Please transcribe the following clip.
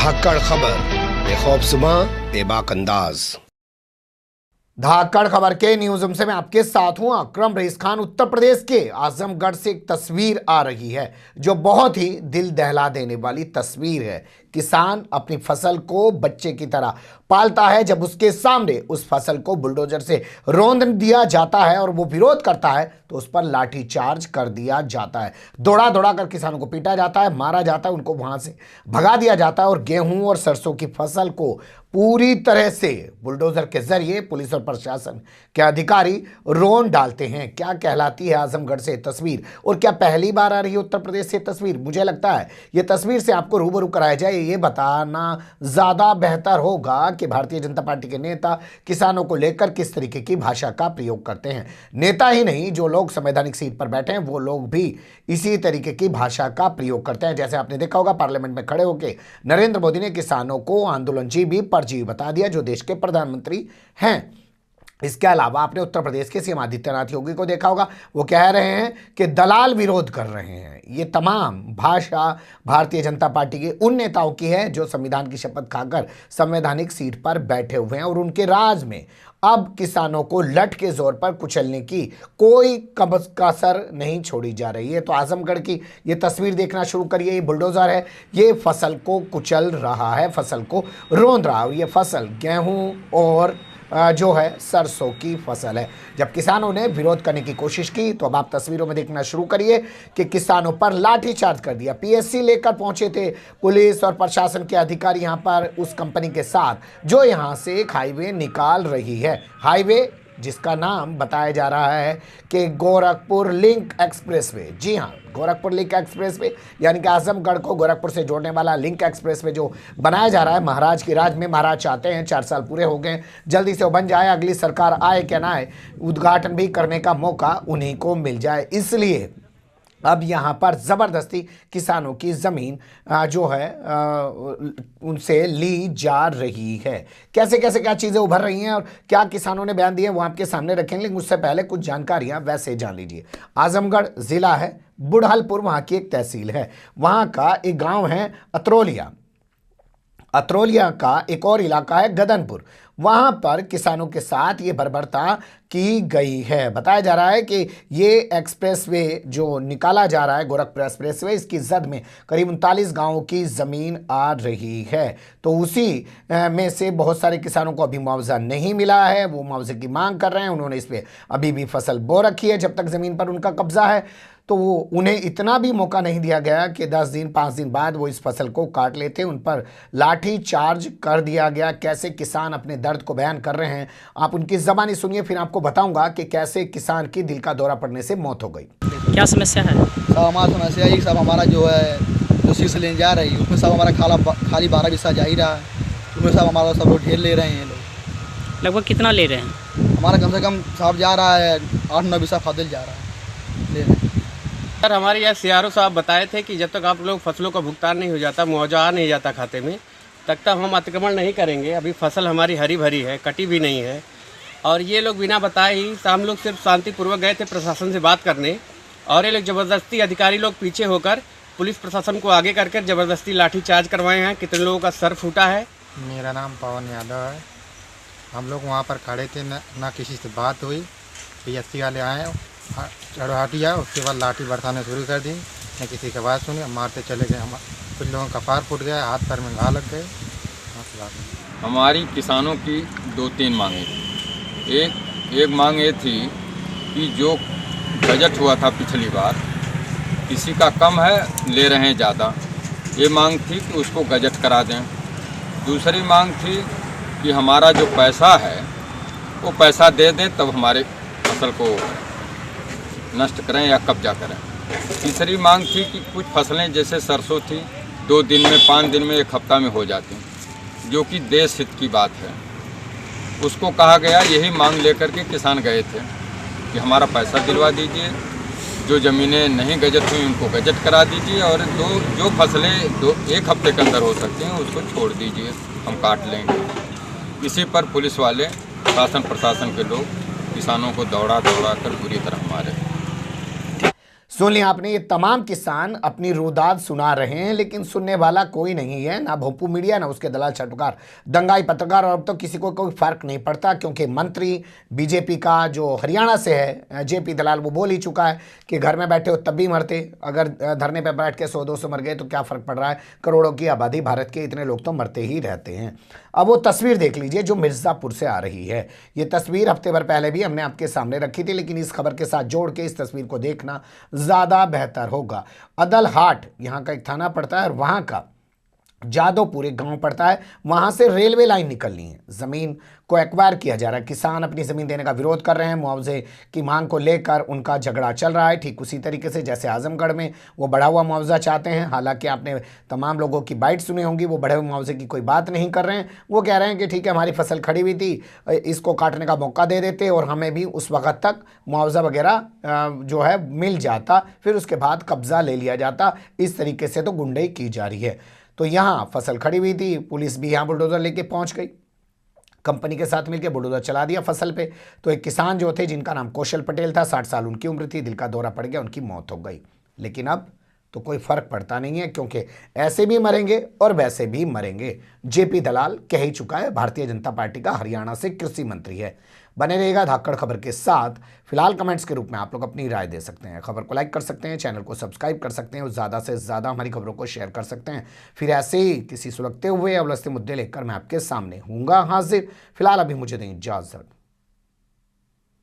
धाकड़ खबर, बेखौफसमा बेबाक अंदाज। धाकड़ खबर के न्यूज रूम से मैं आपके साथ हूं अकरम रईस खान। उत्तर प्रदेश के आजमगढ़ से एक तस्वीर आ रही है जो बहुत ही दिल दहला देने वाली तस्वीर है। किसान अपनी फसल को बच्चे की तरह पालता है, जब उसके सामने उस फसल को बुलडोजर से रौंद दिया जाता है और वो विरोध करता है तो उस पर लाठीचार्ज कर दिया जाता है। दौड़ा दौड़ा कर किसानों को पीटा जाता है, मारा जाता है, उनको वहां से भगा दिया जाता है और गेहूं और सरसों की फसल को पूरी तरह से बुलडोजर के जरिए पुलिस और प्रशासन के अधिकारी रौंद डालते हैं। क्या कहलाती है आजमगढ़ से तस्वीर, और क्या पहली बार आ रही है उत्तर प्रदेश से तस्वीर? मुझे लगता है ये तस्वीर से आपको रूबरू कराया जाए, ये बताना ज्यादा बेहतर होगा कि भारतीय जनता पार्टी के नेता किसानों को लेकर किस तरीके की भाषा का प्रयोग करते हैं। नेता ही नहीं, जो लोग संवैधानिक सीट पर बैठे हैं वो लोग भी इसी तरीके की भाषा का प्रयोग करते हैं। जैसे आपने देखा होगा, पार्लियामेंट में खड़े होकर नरेंद्र मोदी ने किसानों को आंदोलनजीवी परजीवी बता दिया, जो देश के प्रधानमंत्री हैं। इसके अलावा आपने उत्तर प्रदेश के सीएम आदित्यनाथ योगी को देखा होगा, वो कह रहे हैं कि दलाल विरोध कर रहे हैं। ये तमाम भाषा भारतीय जनता पार्टी के उन नेताओं की है जो संविधान की शपथ खाकर संवैधानिक सीट पर बैठे हुए हैं और उनके राज में अब किसानों को लठ के जोर पर कुचलने की कोई कसर नहीं छोड़ी जा रही है। तो आजमगढ़ की ये तस्वीर देखना शुरू करिए। ये बुलडोजर है, ये फसल को कुचल रहा है, फसल को रौंद रहा है। और ये फसल गेहूं और जो है सरसों की फसल है। जब किसानों ने विरोध करने की कोशिश की तो अब आप तस्वीरों में देखना शुरू करिए कि किसानों पर लाठीचार्ज कर दिया। पीएससी लेकर पहुंचे थे पुलिस और प्रशासन के अधिकारी यहां पर उस कंपनी के साथ जो यहां से एक हाईवे निकाल रही है। हाईवे जिसका नाम बताया जा रहा है कि गोरखपुर लिंक एक्सप्रेसवे। जी हाँ, गोरखपुर लिंक एक्सप्रेसवे यानी कि आजमगढ़ को गोरखपुर से जोड़ने वाला लिंक एक्सप्रेसवे जो बनाया जा रहा है महाराज के राज में। महाराज चाहते हैं 4 साल पूरे हो गए, जल्दी से वो बन जाए, अगली सरकार आए क्या ना आए, उद्घाटन भी करने का मौका उन्हीं को मिल जाए। इसलिए अब यहाँ पर ज़बरदस्ती किसानों की ज़मीन जो है उनसे ली जा रही है। कैसे कैसे क्या चीज़ें उभर रही हैं और क्या किसानों ने बयान दिए वो आपके सामने रखेंगे, लेकिन उससे पहले कुछ जानकारियाँ वैसे जान लीजिए। आजमगढ़ ज़िला है, बुढ़लपुर वहाँ की एक तहसील है, वहाँ का एक गाँव है अतरौलिया। अतरौलिया का एक और इलाका है गदनपुर, वहां पर किसानों के साथ ये बर्बरता की गई है। बताया जा रहा है कि ये एक्सप्रेसवे जो निकाला जा रहा है गोरखपुर एक्सप्रेसवे, इसकी जद में करीब 39 गांवों की ज़मीन आ रही है। तो उसी में से बहुत सारे किसानों को अभी मुआवजा नहीं मिला है, वो मुआवजे की मांग कर रहे हैं। उन्होंने इस पर अभी भी फसल बो रखी है जब तक ज़मीन पर उनका कब्जा है, तो वो उन्हें इतना भी मौका नहीं दिया गया कि 10 दिन 5 दिन बाद वो इस फसल को काट लेते। उन पर लाठी चार्ज कर दिया गया। कैसे किसान अपने दर्द को बयान कर रहे हैं आप उनकी ज़बानी सुनिए, फिर आपको बताऊंगा कि कैसे किसान की दिल का दौरा पड़ने से मौत हो गई। क्या समस्या है? सब हमारा समस्या है, सब हमारा जो है जो शीश लेने जा रही है उसमें सब हमारा खाली 12 बिस्सा जा ही रहा है, उसमें सब हमारा सब लोग ढेर ले रहे हैं। लोग लगभग कितना ले रहे हैं? हमारा कम से कम साहब जा रहा है 8-9 बिस्सा फादिल जा रहा है ले रहे हैं। सर हमारे यहाँ सीआरओ साहब बताए थे कि जब तक आप लोग फसलों का भुगतान नहीं हो जाता, मुआवजा आ नहीं जाता खाते में, तब तक हम अतिक्रमण नहीं करेंगे। अभी फसल हमारी हरी भरी है, कटी भी नहीं है। और ये लोग बिना बताए ही हम लोग सिर्फ शांतिपूर्वक गए थे प्रशासन से बात करने, और ये लोग ज़बरदस्ती अधिकारी लोग पीछे होकर पुलिस प्रशासन को आगे करके ज़बरदस्ती लाठीचार्ज करवाए हैं। कितने लोगों का सर फूटा है। मेरा नाम पवन यादव है। हम लोग वहाँ पर खड़े थे, ना किसी से बात हुई। पीएससी वाले आए, चढ़ाटी आया, उसके बाद लाठी बरसाने शुरू कर दी। न किसी की बात सुनी, मारते चले गए। हम कुछ लोगों का पार फूट गया, हाथ पैर में घा लग गए। हमारी किसानों की 2-3 मांगे थी। एक मांग ये थी कि जो बजट हुआ था पिछली बार, किसी का कम है, ले रहे हैं ज़्यादा, ये मांग थी कि उसको गजट करा दें। दूसरी मांग थी कि हमारा जो पैसा है वो पैसा दे दें, तब हमारे फसल को नष्ट करें या कब्जा करें। तीसरी मांग थी कि कुछ फसलें जैसे सरसों थी 2 दिन में, 5 दिन में, 1 हफ्ता में हो जाती, जो कि देश हित की बात है। उसको कहा गया, यही मांग लेकर के किसान गए थे कि हमारा पैसा दिलवा दीजिए, जो ज़मीनें नहीं गजट हुई उनको गजट करा दीजिए, और जो फसलें 1 हफ्ते के अंदर हो सकती हैं उसको छोड़ दीजिए, हम काट लेंगे। इसी पर पुलिस वाले, शासन प्रशासन के लोग किसानों को दौड़ा दौड़ा कर बुरी तरह मारे। सुन लिया आपने, ये तमाम किसान अपनी रुदाद सुना रहे हैं, लेकिन सुनने वाला कोई नहीं है, ना भोंपू मीडिया ना उसके दलाल चटकार दंगाई पत्रकार, और अब तो किसी को कोई फर्क नहीं पड़ता, क्योंकि मंत्री बीजेपी का जो हरियाणा से है जेपी दलाल, वो बोल ही चुका है कि घर में बैठे हो तब भी मरते, अगर धरने पर बैठ के 100-200 मर गए तो क्या फर्क पड़ रहा है, करोड़ों की आबादी भारत के, इतने लोग तो मरते ही रहते हैं। अब वो तस्वीर देख लीजिए जो मिर्ज़ापुर से आ रही है। ये तस्वीर हफ्ते भर पहले भी हमने आपके सामने रखी थी, लेकिन इस खबर के साथ जोड़ के इस तस्वीर को देखना ज़्यादा बेहतर होगा। अदलहाट यहाँ का एक थाना पड़ता है और वहाँ का जादवपुर एक गांव पड़ता है, वहां से रेलवे लाइन निकलनी है, जमीन को एक्वायर किया जा रहा है, किसान अपनी जमीन देने का विरोध कर रहे हैं, मुआवजे की मांग को लेकर उनका झगड़ा चल रहा है। ठीक उसी तरीके से जैसे आजमगढ़ में वो बढ़ा हुआ मुआवजा चाहते हैं, हालांकि आपने तमाम लोगों की बाइट सुनी होंगी, वो बढ़े हुए मुआवजे की कोई बात नहीं कर रहे हैं, वो कह रहे हैं कि ठीक है हमारी फसल खड़ी हुई थी, इसको काटने का मौका दे देते और हमें भी उस वक्त तक मुआवजा वगैरह जो है मिल जाता, फिर उसके बाद कब्जा ले लिया जाता। इस तरीके से तो गुंडाई की जा रही है। तो यहाँ फसल खड़ी हुई थी, पुलिस भी यहाँ बुलडोजर लेके पहुँच गई, कंपनी के साथ मिलकर बुलडोजर चला दिया फसल पे। तो एक किसान जो थे जिनका नाम कौशल पटेल था, 60 साल उनकी उम्र थी, दिल का दौरा पड़ गया, उनकी मौत हो गई। लेकिन अब तो कोई फर्क पड़ता नहीं है, क्योंकि ऐसे भी मरेंगे और वैसे भी मरेंगे। जेपी दलाल कह ही चुका है, भारतीय जनता पार्टी का हरियाणा से कृषि मंत्री है। बने रहेगा धाकड़ खबर के साथ। फिलहाल कमेंट्स के रूप में आप लोग अपनी राय दे सकते हैं, खबर को लाइक कर सकते हैं, चैनल को सब्सक्राइब कर सकते हैं और ज़्यादा से ज़्यादा हमारी खबरों को शेयर कर सकते हैं। फिर ऐसे ही किसी सुलगते हुए या उलझते मुद्दे लेकर मैं आपके सामने हूँगा हाजिर। फिलहाल अभी मुझे दें इजाज़त।